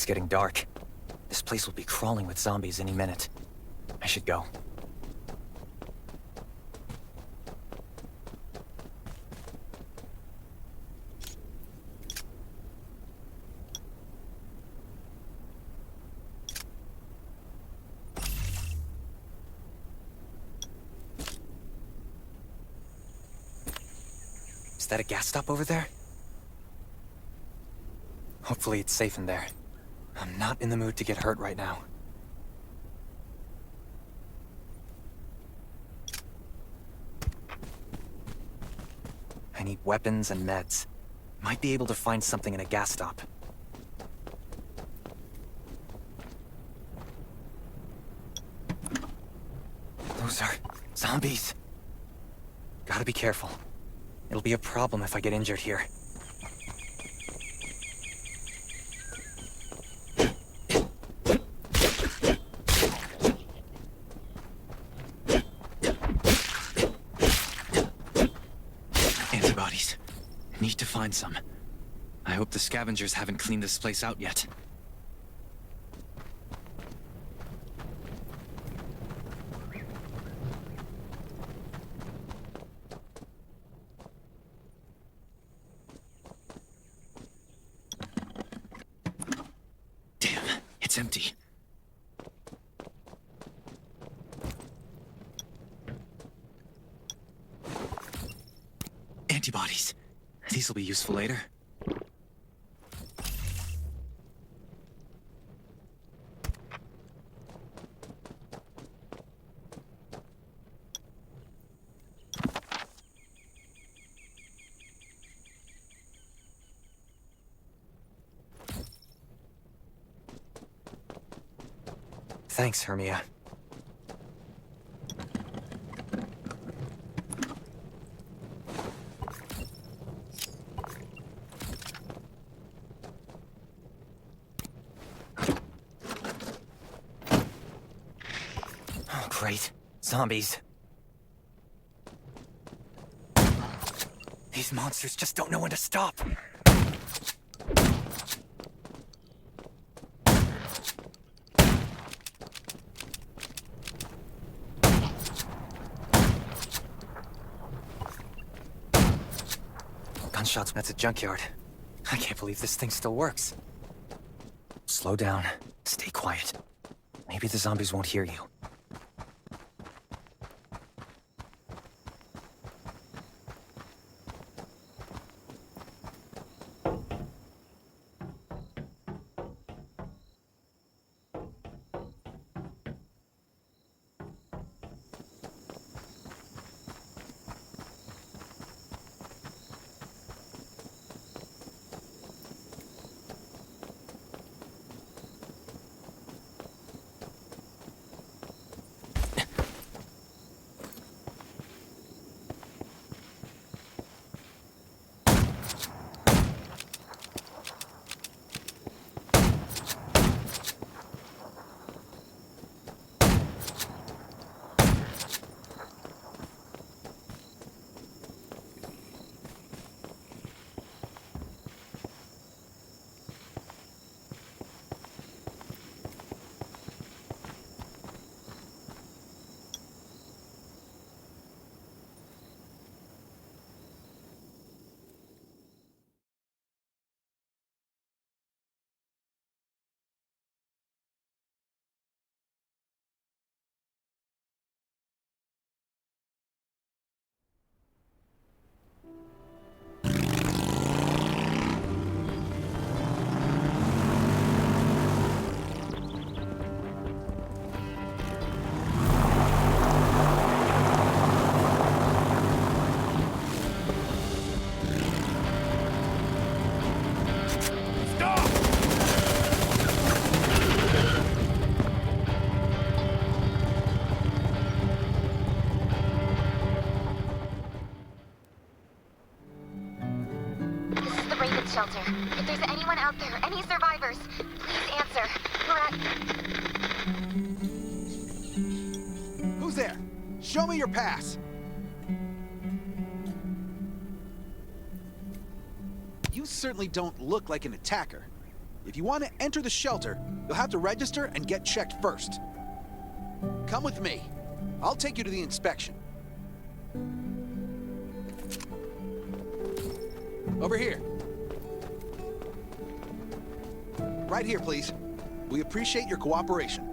It's getting dark. This place will be crawling with zombies any minute. I should go. Is that a gas stop over there? Hopefully it's safe in there. I'm not in the mood to get hurt right now. I need weapons and meds. Might be able to find something in a gas stop. Those are zombies. Gotta be careful. It'll be a problem if I get injured here. Antibodies. Need to find some. I hope the scavengers haven't cleaned this place out yet. Damn, it's empty. Antibodies. These will be useful later. Thanks, Hermia. Oh, great. Zombies. These monsters just don't know when to stop. Gunshots. That's a junkyard. I can't believe this thing still works. Slow down. Stay quiet. Maybe the zombies won't hear you. Shelter. If there's anyone out there, any survivors, please answer. We're at... Who's there? Show me your pass. You certainly don't look like an attacker. If you want to enter the shelter, you'll have to register and get checked first. Come with me. I'll take you to the inspection. Over here. Right here, please. We appreciate your cooperation.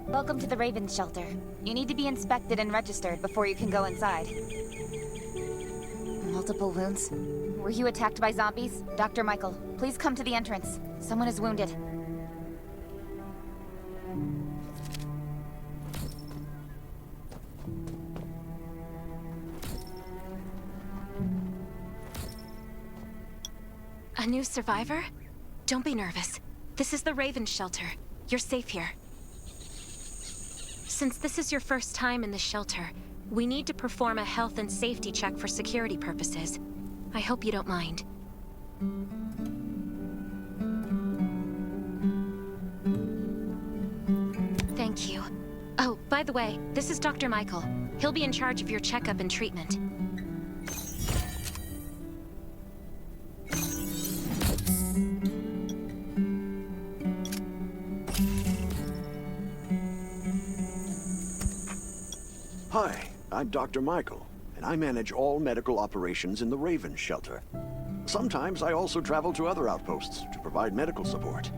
Welcome to the Raven Shelter. You need to be inspected and registered before you can go inside. Multiple wounds. Were you attacked by zombies? Dr. Michael, please come to the entrance. Someone is wounded. A new survivor? Don't be nervous. This is the Raven Shelter. You're safe here. Since this is your first time in the shelter, we need to perform a health and safety check for security purposes. I hope you don't mind. Thank you. Oh, by the way, this is Dr. Michael. He'll be in charge of your checkup and treatment. Hi, I'm Dr. Michael, and I manage all medical operations in the Raven Shelter. Sometimes I also travel to other outposts to provide medical support.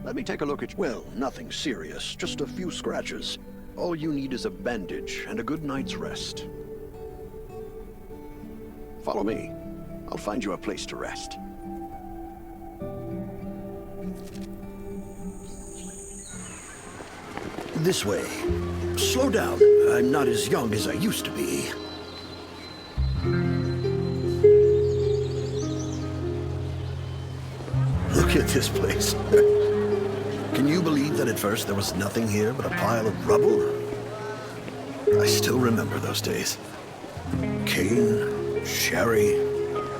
Let me take a look at you. Well, nothing serious, just a few scratches. All you need is a bandage and a good night's rest. Follow me. I'll find you a place to rest. This way. Slow down. I'm not as young as I used to be. Look at this place. Can you believe that at first there was nothing here but a pile of rubble? I still remember those days. Kane, Sherry,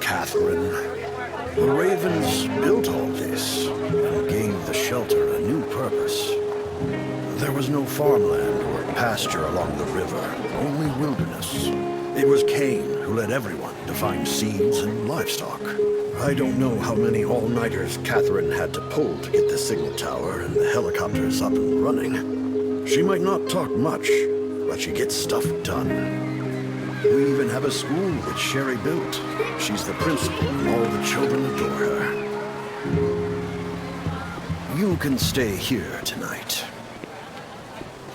Catherine. The Ravens built all this and gave the shelter a new purpose. There was no farmland or pasture along the river, only wilderness. It was Kane who led everyone to find seeds and livestock. I don't know how many all-nighters Catherine had to pull to get the signal tower and the helicopters up and running. She might not talk much, but she gets stuff done. We even have a school that Sherry built. She's the principal and all the children adore her. You can stay here tonight.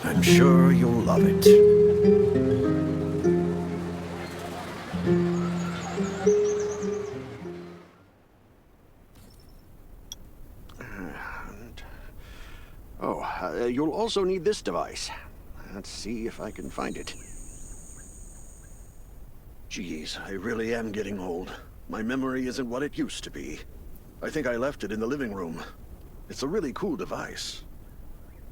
I'm sure you'll love it. You'll also need this device. Let's see if I can find it. Geez, I really am getting old. My memory isn't what it used to be. I think I left it in the living room. It's a really cool device.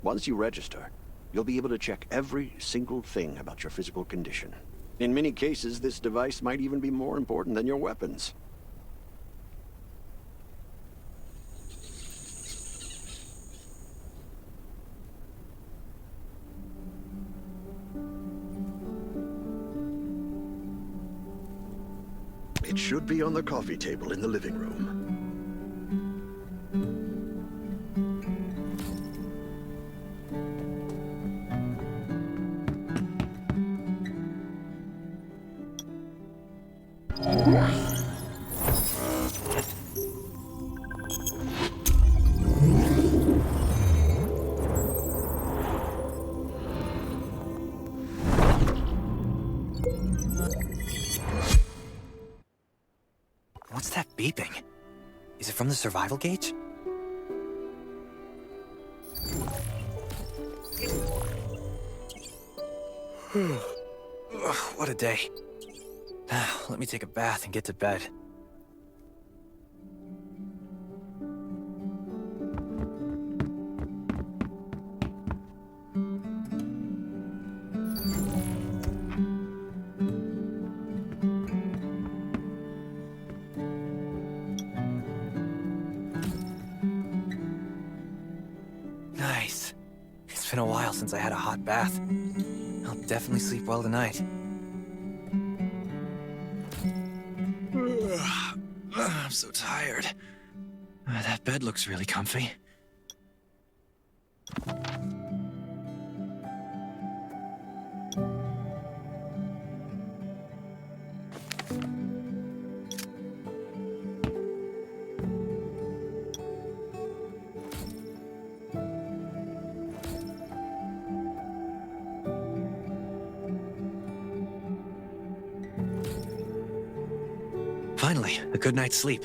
Once you register, you'll be able to check every single thing about your physical condition. In many cases, this device might even be more important than your weapons. It should be on the coffee table in the living room. What's that beeping? Is it from the survival gauge? Ugh, what a day. Let me take a bath and get to bed. Nice. It's been a while since I had a hot bath. I'll definitely sleep well tonight. I'm so tired. That bed looks really comfy. Finally, a good night's sleep.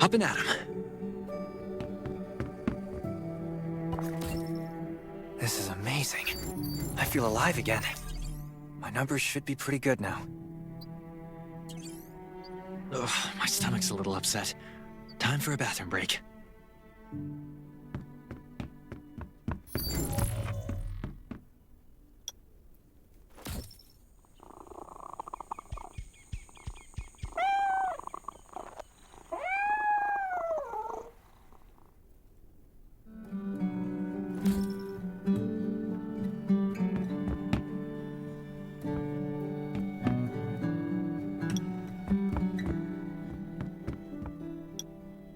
Up and at 'em. This is amazing. I feel alive again. My numbers should be pretty good now. Ugh, my stomach's a little upset. Time for a bathroom break.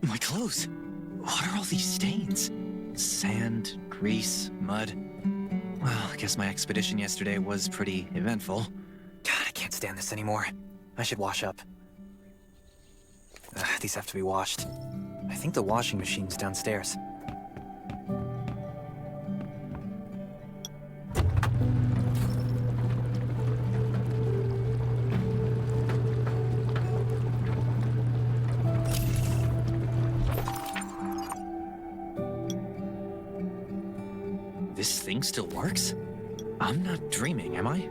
My clothes. What are all these stains? Sand, grease, mud. Well, I guess my expedition yesterday was pretty eventful. God, I can't stand this anymore. I should wash up. These have to be washed. I think the washing machine's downstairs. This thing still works? I'm not dreaming, am I?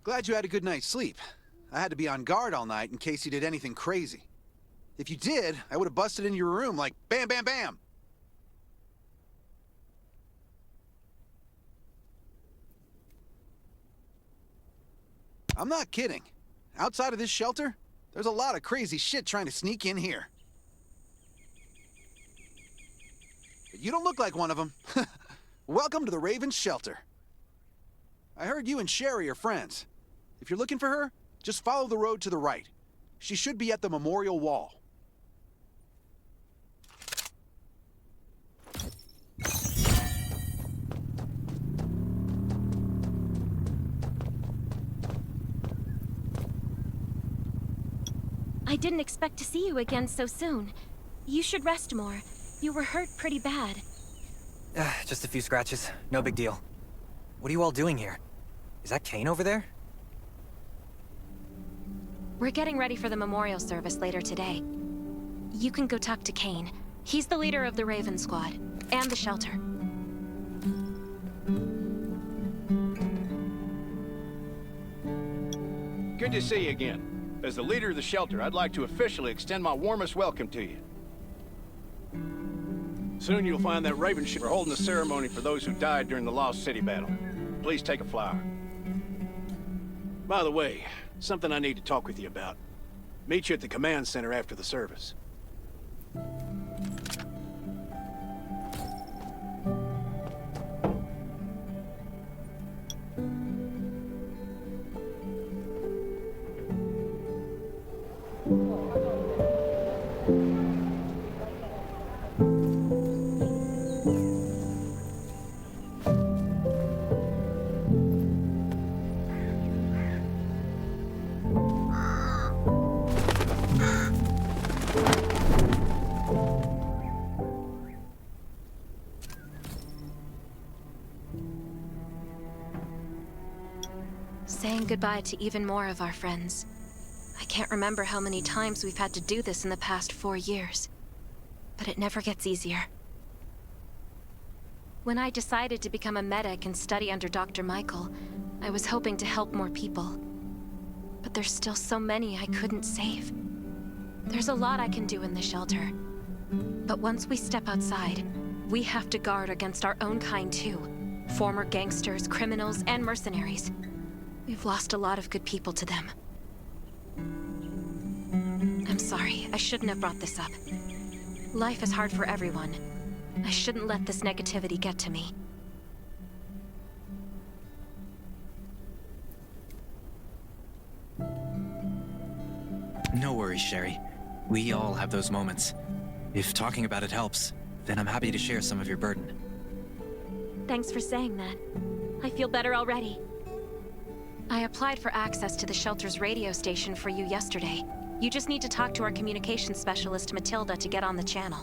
Glad you had a good night's sleep. I had to be on guard all night in case you did anything crazy. If you did, I would have busted into your room like bam, bam, bam. I'm not kidding. Outside of this shelter, there's a lot of crazy shit trying to sneak in here. But you don't look like one of them. Welcome to the Raven's shelter. I heard you and Sherry are friends. If you're looking for her, just follow the road to the right. She should be at the memorial wall. I didn't expect to see you again so soon. You should rest more. You were hurt pretty bad. Just a few scratches. No big deal. What are you all doing here? Is that Kane over there? We're getting ready for the memorial service later today. You can go talk to Kane. He's the leader of the Raven Squad, and the shelter. Good to see you again. As the leader of the shelter, I'd like to officially extend my warmest welcome to you. Soon you'll find that Raven ship are holding a ceremony for those who died during the Lost City battle. Please take a flower. By the way, something I need to talk with you about. Meet you at the command center after the service. Saying goodbye to even more of our friends. I can't remember how many times we've had to do this in the past 4 years. But it never gets easier. When I decided to become a medic and study under Dr. Michael, I was hoping to help more people. But there's still so many I couldn't save. There's a lot I can do in the shelter. But once we step outside, we have to guard against our own kind too. Former gangsters, criminals, and mercenaries. We've lost a lot of good people to them. I'm sorry, I shouldn't have brought this up. Life is hard for everyone. I shouldn't let this negativity get to me. No worries, Sherry. We all have those moments. If talking about it helps, then I'm happy to share some of your burden. Thanks for saying that. I feel better already. I applied for access to the shelter's radio station for you yesterday. You just need to talk to our communications specialist, Matilda, to get on the channel.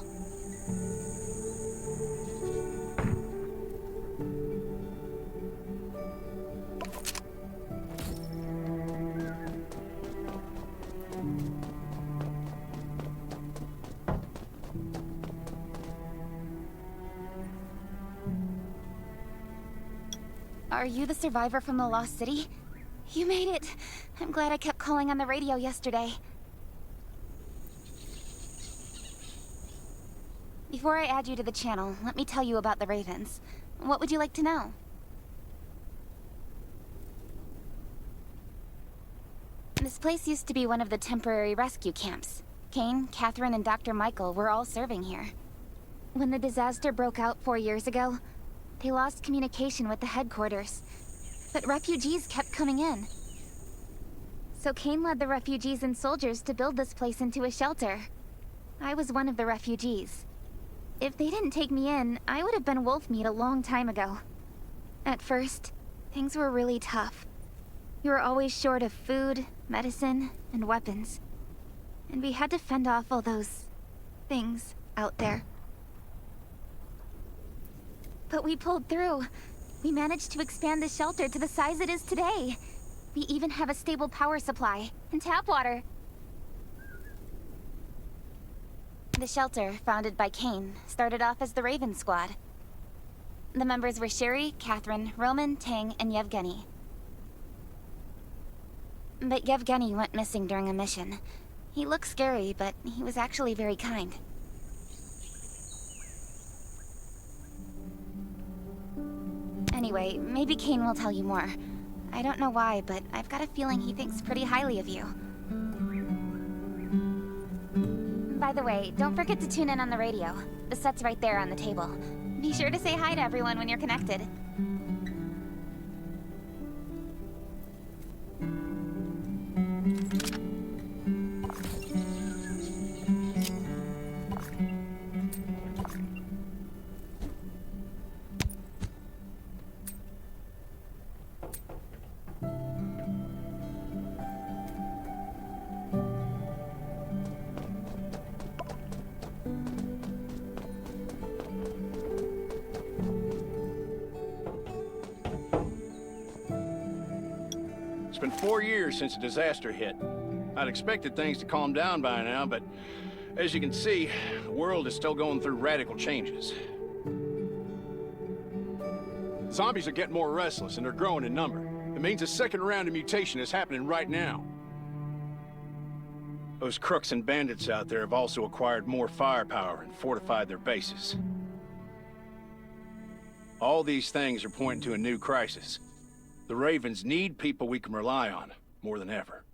Are you the survivor from the Lost City? You made it. I'm glad I kept calling on the radio yesterday. Before I add you to the channel, let me tell you about the Ravens. What would you like to know? This place used to be one of the temporary rescue camps. Kane, Catherine, and Dr. Michael were all serving here. When the disaster broke out 4 years ago, they lost communication with the headquarters. But refugees kept coming in. So Kane led the refugees and soldiers to build this place into a shelter. I was one of the refugees. If they didn't take me in, I would have been wolf meat a long time ago. At first, things were really tough. We were always short of food, medicine, and weapons. And we had to fend off all those things out there. But we pulled through. We managed to expand the shelter to the size it is today. We even have a stable power supply and tap water. The shelter, founded by Kane, started off as the Raven Squad. The members were Sherry, Catherine, Roman, Tang, and Yevgeny. But Yevgeny went missing during a mission. He looked scary, but he was actually very kind. Anyway, maybe Kane will tell you more. I don't know why, but I've got a feeling he thinks pretty highly of you. By the way, don't forget to tune in on the radio. The set's right there on the table. Be sure to say hi to everyone when you're connected. It's been 4 years since the disaster hit. I'd expected things to calm down by now, but as you can see, the world is still going through radical changes. Zombies are getting more restless and they're growing in number. It means a second round of mutation is happening right now. Those crooks and bandits out there have also acquired more firepower and fortified their bases. All these things are pointing to a new crisis. The Ravens need people we can rely on, more than ever.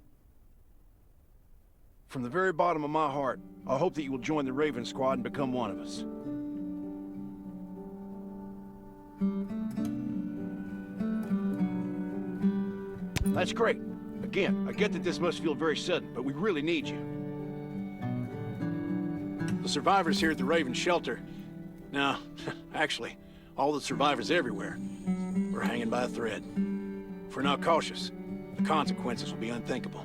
From the very bottom of my heart, I hope that you will join the Raven Squad and become one of us. That's great. Again, I get that this must feel very sudden, but we really need you. The survivors here at the Raven Shelter... No, actually, all the survivors everywhere. We're hanging by a thread. If we're not cautious, the consequences will be unthinkable.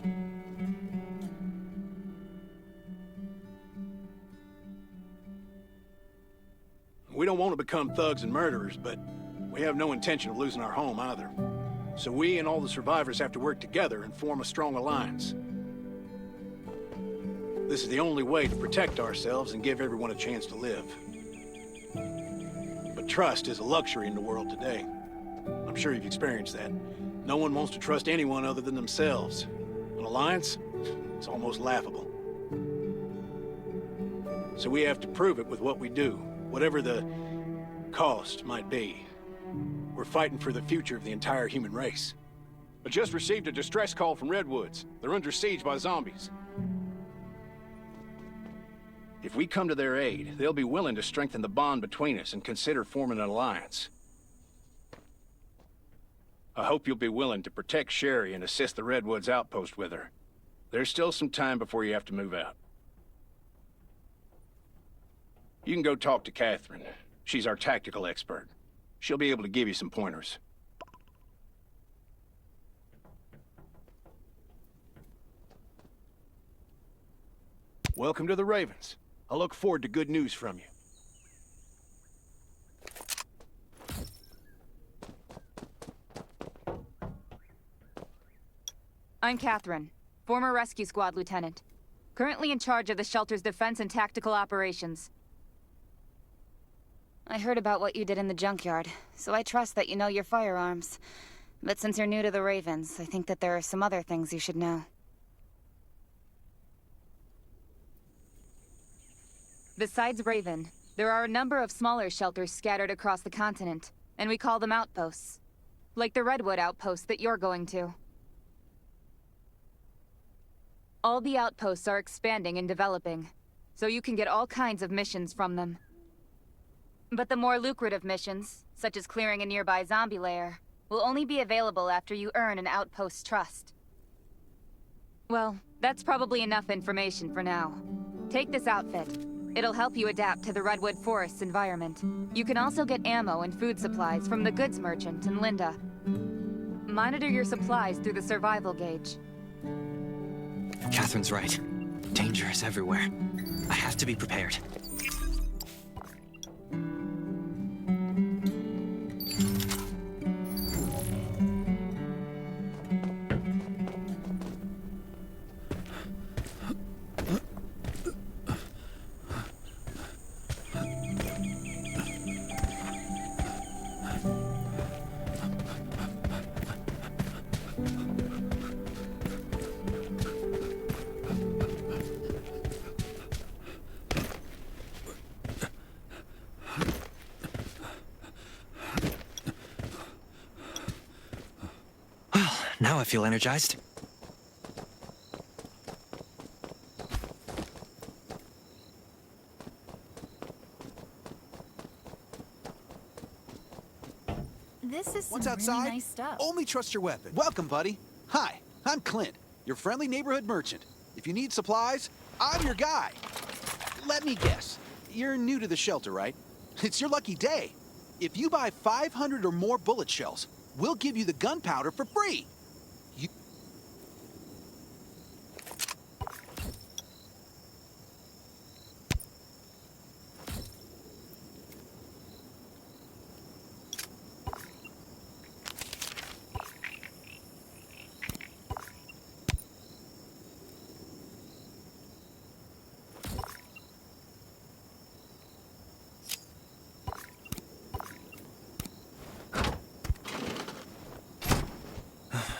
We don't want to become thugs and murderers, but we have no intention of losing our home either. So we and all the survivors have to work together and form a strong alliance. This is the only way to protect ourselves and give everyone a chance to live. But trust is a luxury in the world today. I'm sure you've experienced that. No one wants to trust anyone other than themselves. An alliance? It's almost laughable. So we have to prove it with what we do, whatever the cost might be. We're fighting for the future of the entire human race. I just received a distress call from Redwoods. They're under siege by zombies. If we come to their aid, they'll be willing to strengthen the bond between us and consider forming an alliance. I hope you'll be willing to protect Sherry and assist the Redwoods outpost with her. There's still some time before you have to move out. You can go talk to Catherine. She's our tactical expert. She'll be able to give you some pointers. Welcome to the Ravens. I look forward to good news from you. I'm Catherine, former rescue squad lieutenant. Currently in charge of the shelter's defense and tactical operations. I heard about what you did in the junkyard, so I trust that you know your firearms. But since you're new to the Ravens, I think that there are some other things you should know. Besides Raven, there are a number of smaller shelters scattered across the continent, and we call them outposts. Like the Redwood outpost that you're going to. All the outposts are expanding and developing, so you can get all kinds of missions from them. But the more lucrative missions, such as clearing a nearby zombie lair, will only be available after you earn an outpost's trust. Well, that's probably enough information for now. Take this outfit. It'll help you adapt to the Redwood Forest's environment. You can also get ammo and food supplies from the goods merchant in Linda. Monitor your supplies through the survival gauge. Catherine's right. Danger is everywhere. I have to be prepared. Now I feel energized. This is some What's outside? really nice stuff. Only trust your weapon. Welcome, buddy. Hi, I'm Clint, your friendly neighborhood merchant. If you need supplies, I'm your guy. Let me guess. You're new to the shelter, right? It's your lucky day. If you buy 500 or more bullet shells, we'll give you the gunpowder for free.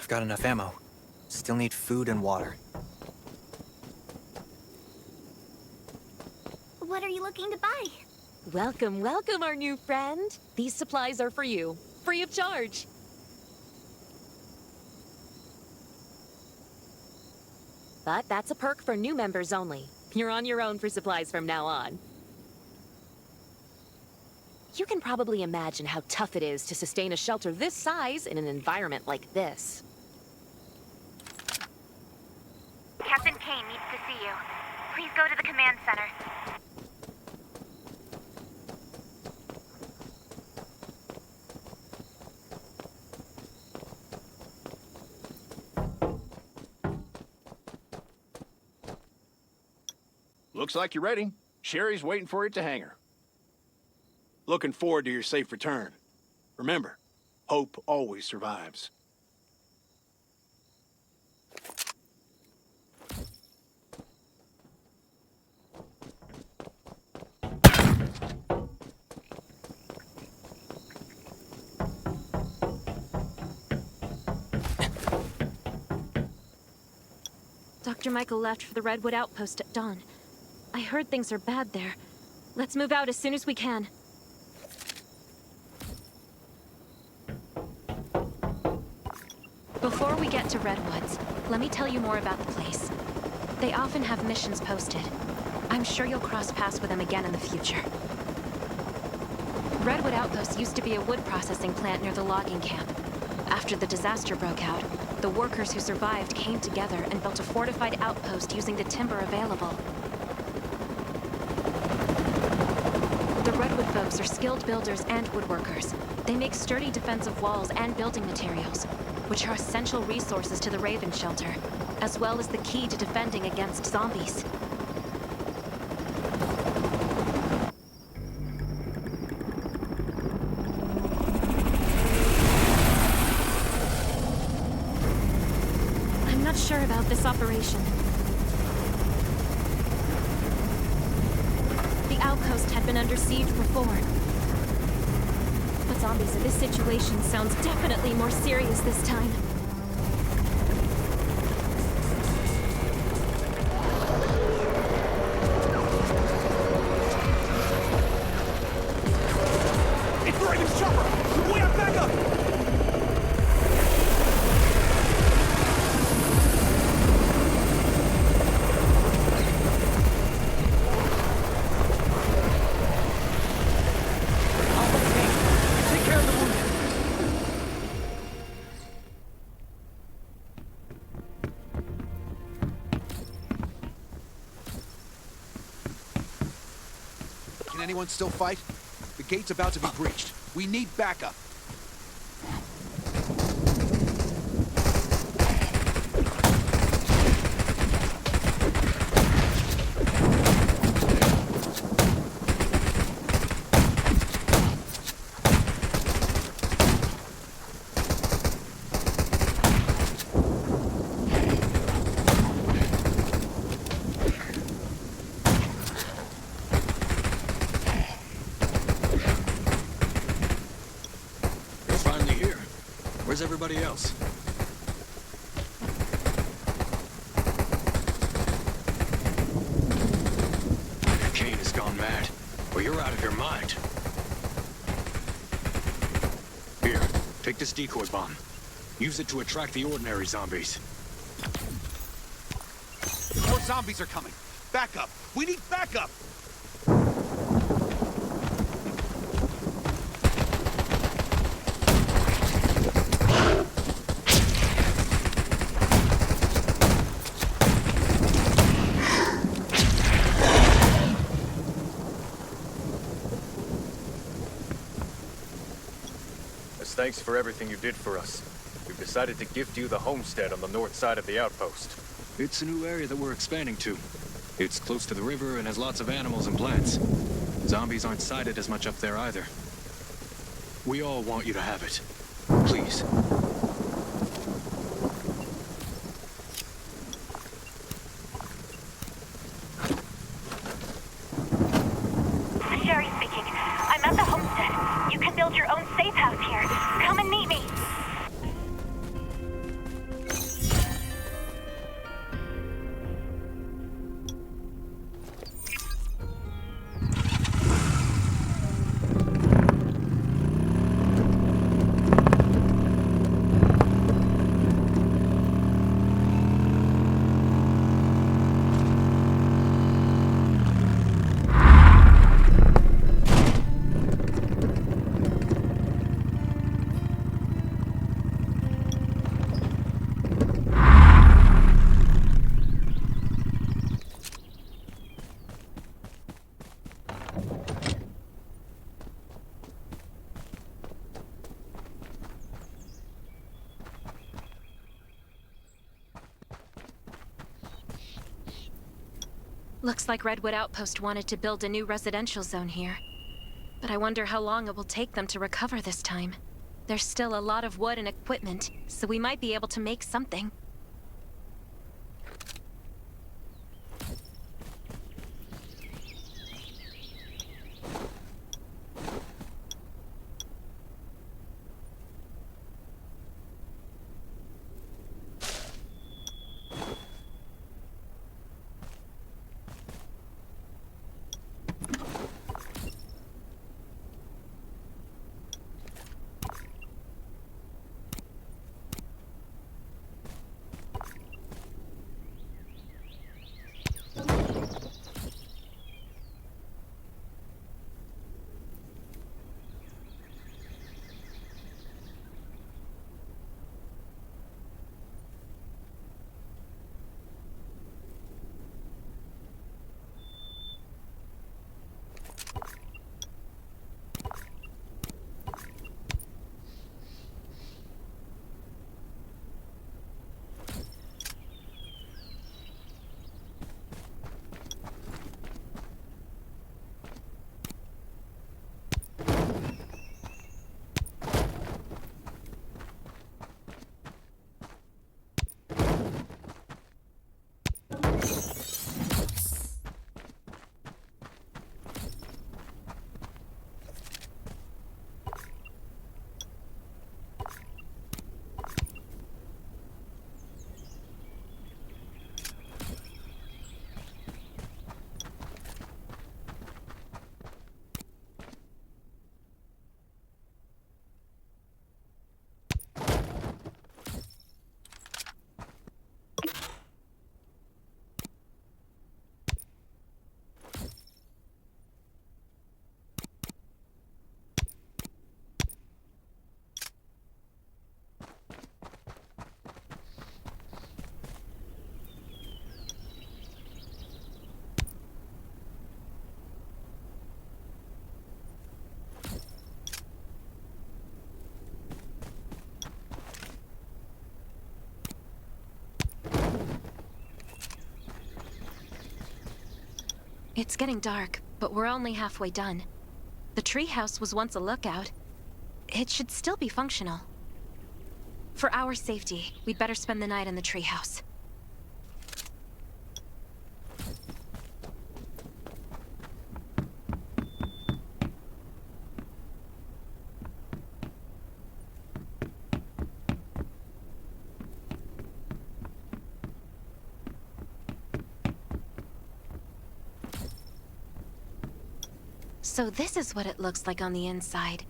I've got enough ammo. Still need food and water. What are you looking to buy? Welcome, welcome, our new friend. These supplies are for you, free of charge. But that's a perk for new members only. You're on your own for supplies from now on. You can probably imagine how tough it is to sustain a shelter this size in an environment like this. Captain Kane needs to see you. Please go to the command center. Looks like you're ready. Sherry's waiting for you to hang her. Looking forward to your safe return. Remember, hope always survives. Dr. Michael left for the Redwood Outpost at dawn. I heard things are bad there. Let's move out as soon as we can. Before we get to Redwoods, let me tell you more about the place. They often have missions posted. I'm sure you'll cross paths with them again in the future. Redwood Outpost used to be a wood processing plant near the logging camp. After the disaster broke out, the workers who survived came together and built a fortified outpost using the timber available. The Redwood folks are skilled builders and woodworkers. They make sturdy defensive walls and building materials, which are essential resources to the Raven Shelter, as well as the key to defending against zombies. I'm not sure about this operation. The outpost had been under siege before. But zombies in this situation sounds definitely more serious this time. It's the Raven's chopper! We have backup! Take care of the wounded! Can anyone still fight? The gate's about to be breached. We need backup. Where's everybody else? Kane has gone mad, or you're out of your mind. Here, take this decoy bomb. Use it to attract the ordinary zombies. More zombies are coming. Backup! We need backup! Thanks for everything you did for us. We've decided to gift you the homestead on the north side of the outpost. It's a new area that we're expanding to. It's close to the river and has lots of animals and plants. Zombies aren't sighted as much up there either. We all want you to have it. Please. Sherry speaking. I'm at the homestead. You can build your own safe house here. Come and meet me. Looks like Redwood Outpost wanted to build a new residential zone here. But I wonder how long it will take them to recover this time. There's still a lot of wood and equipment, so we might be able to make something. It's getting dark, but we're only halfway done. The treehouse was once a lookout. It should still be functional. For our safety, we'd better spend the night in the treehouse. So this is what it looks like on the inside.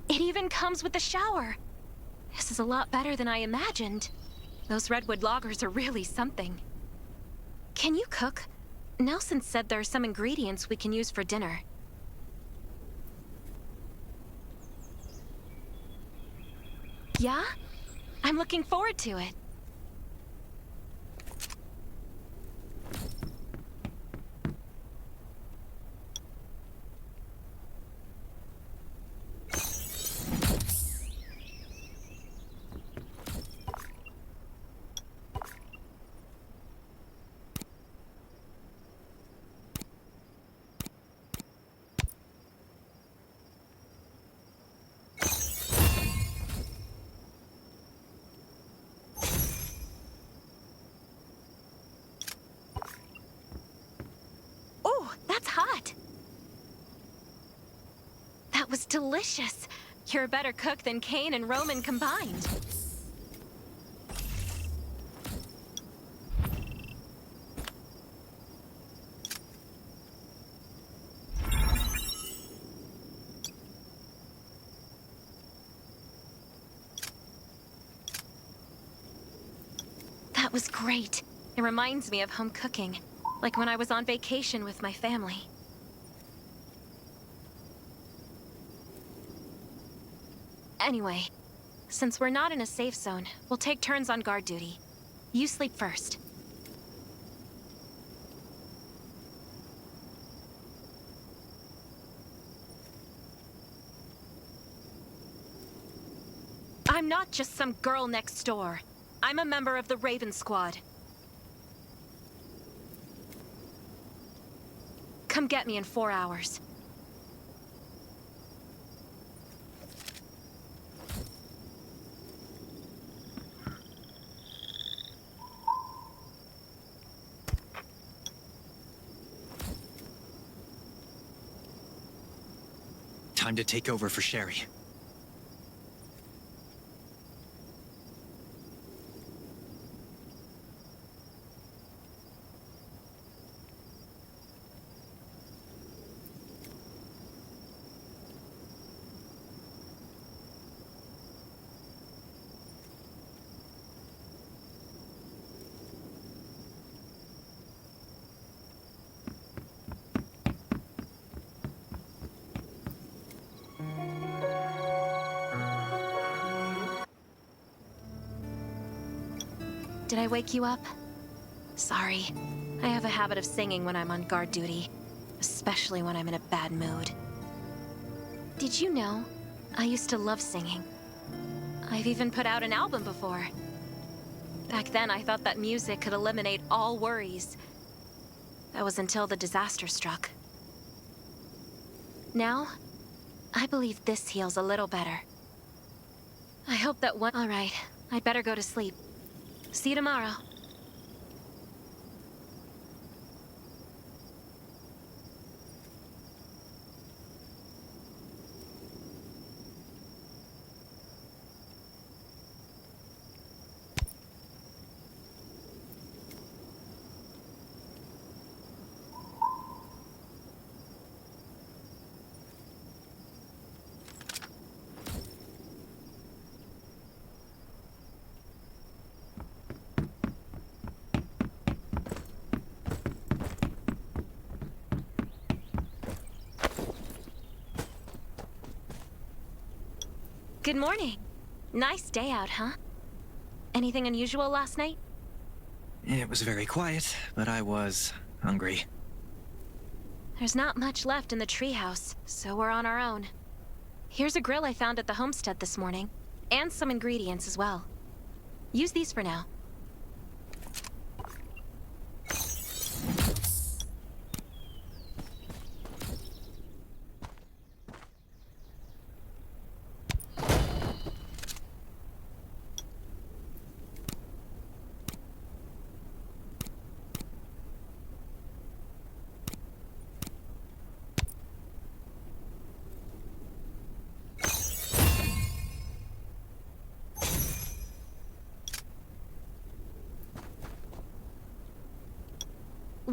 It even comes with a shower! This is a lot better than I imagined. Those redwood loggers are really something. Can you cook? Nelson said there are some ingredients we can use for dinner. Yeah? I'm looking forward to it. That's hot! That was delicious! You're a better cook than Kane and Roman combined. That was great. It reminds me of home cooking. Like when I was on vacation with my family. Anyway, since we're not in a safe zone, we'll take turns on guard duty. You sleep first. I'm not just some girl next door. I'm a member of the Raven Squad. Come get me in 4 hours. Time to take over for Sherry. Did I wake you up? Sorry. I have a habit of singing when I'm on guard duty, especially when I'm in a bad mood. Did you know? I used to love singing. I've even put out an album before. Back then, I thought that music could eliminate all worries. That was until the disaster struck. Now, I believe this heals a little better. I hope that one... All right, I'd better go to sleep. See you tomorrow. Good morning. Nice day out, huh? Anything unusual last night? It was very quiet, but I was hungry. There's not much left in the treehouse, so we're on our own. Here's a grill I found at the homestead this morning, and some ingredients as well. Use these for now.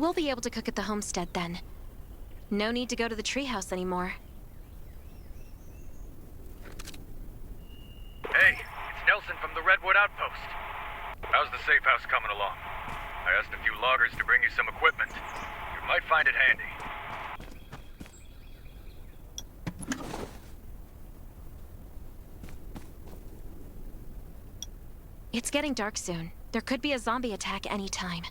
We'll be able to cook at the homestead then. No need to go to the treehouse anymore. Hey, it's Nelson from the Redwood Outpost. How's the safe house coming along? I asked a few loggers to bring you some equipment. You might find it handy. It's getting dark soon. There could be a zombie attack anytime.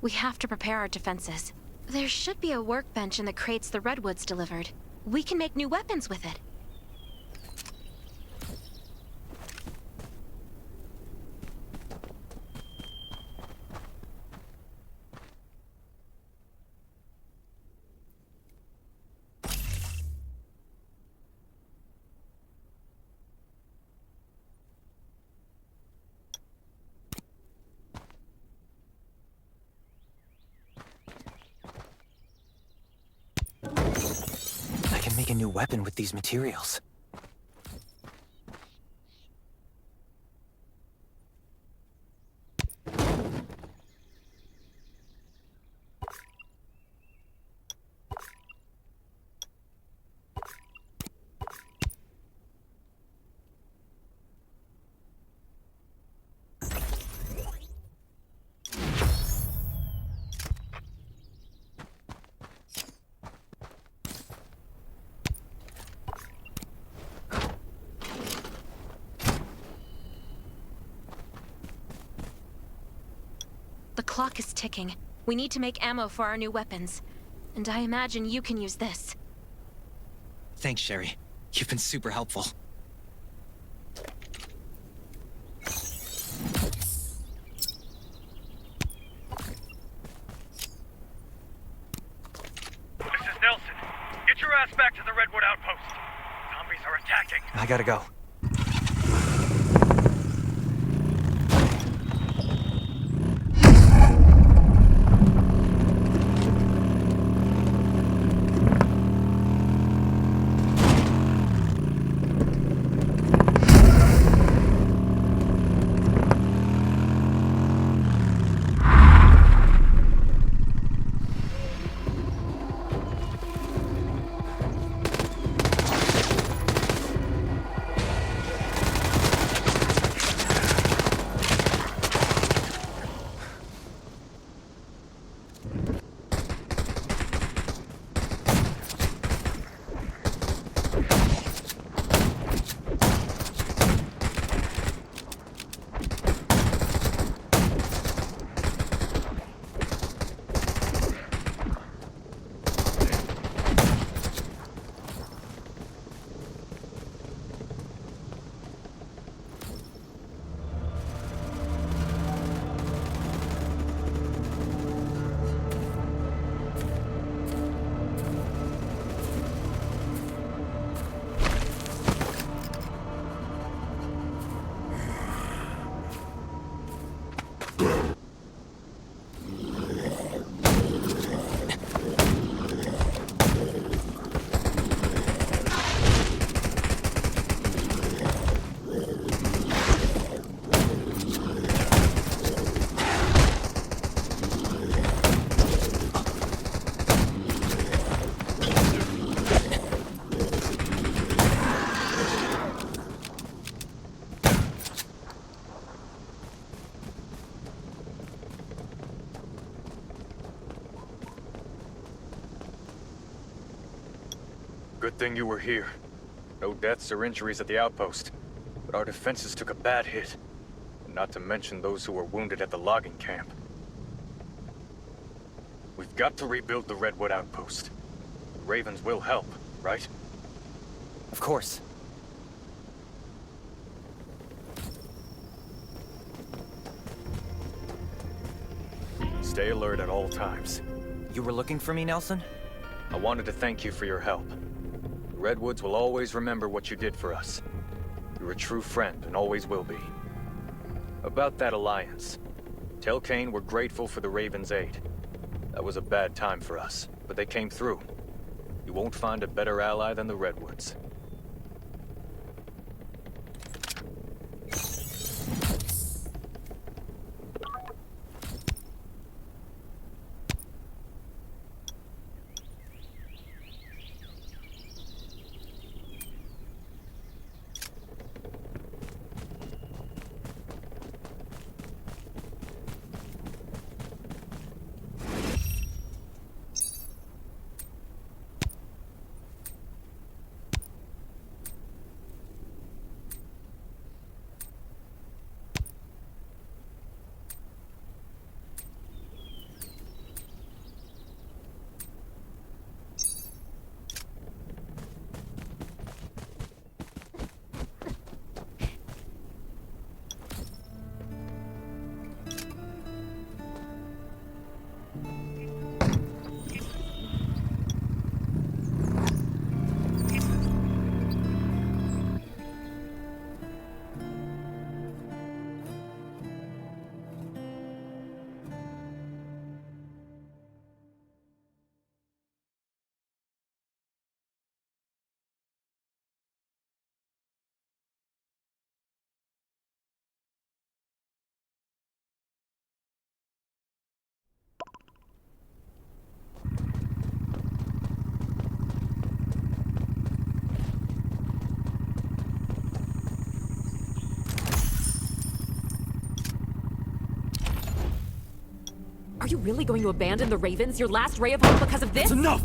We have to prepare our defenses. There should be a workbench in the crates the Redwoods delivered. We can make new weapons with it. I can make a new weapon with these materials. The clock is ticking. We need to make ammo for our new weapons. And I imagine you can use this. Thanks, Sherry. You've been super helpful. This is Nelson. Get your ass back to the Redwood Outpost. Zombies are attacking. I gotta go. Good thing you were here. No deaths or injuries at the outpost, but our defenses took a bad hit. Not to mention those who were wounded at the logging camp. We've got to rebuild the Redwood Outpost. The Ravens will help, right? Of course. Stay alert at all times. You were looking for me, Nelson? I wanted to thank you for your help. The Redwoods will always remember what you did for us. You're a true friend and always will be. About that alliance. Tell Kane we're grateful for the Ravens' aid. That was a bad time for us, but they came through. You won't find a better ally than the Redwoods. really going to abandon the Ravens, your last ray of hope, because of this? That's enough!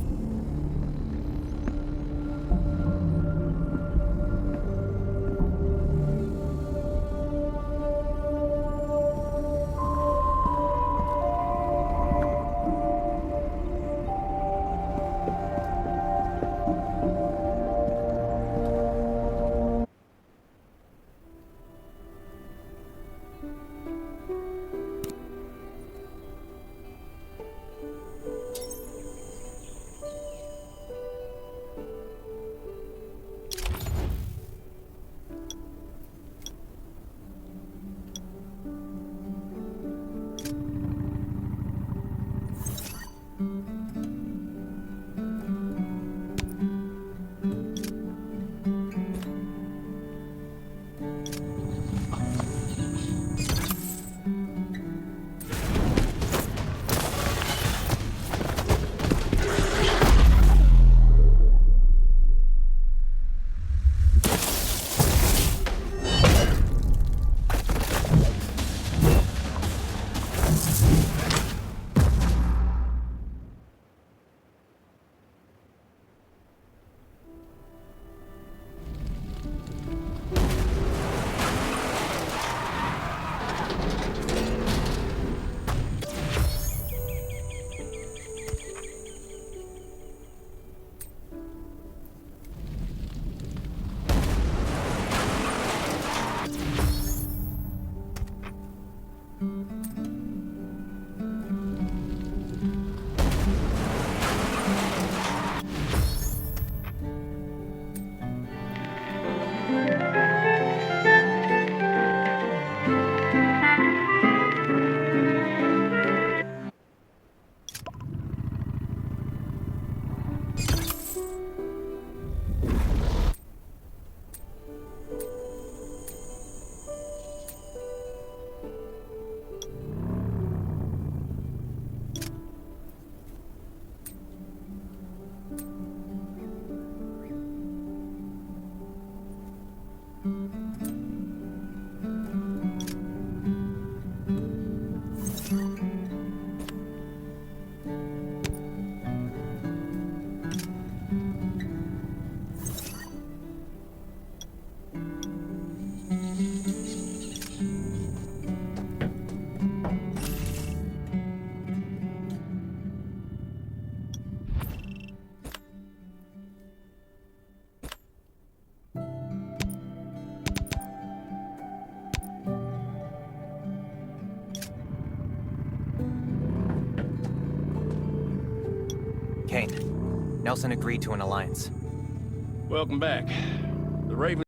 Kane, Nelson agreed to an alliance. Welcome back. The Ravens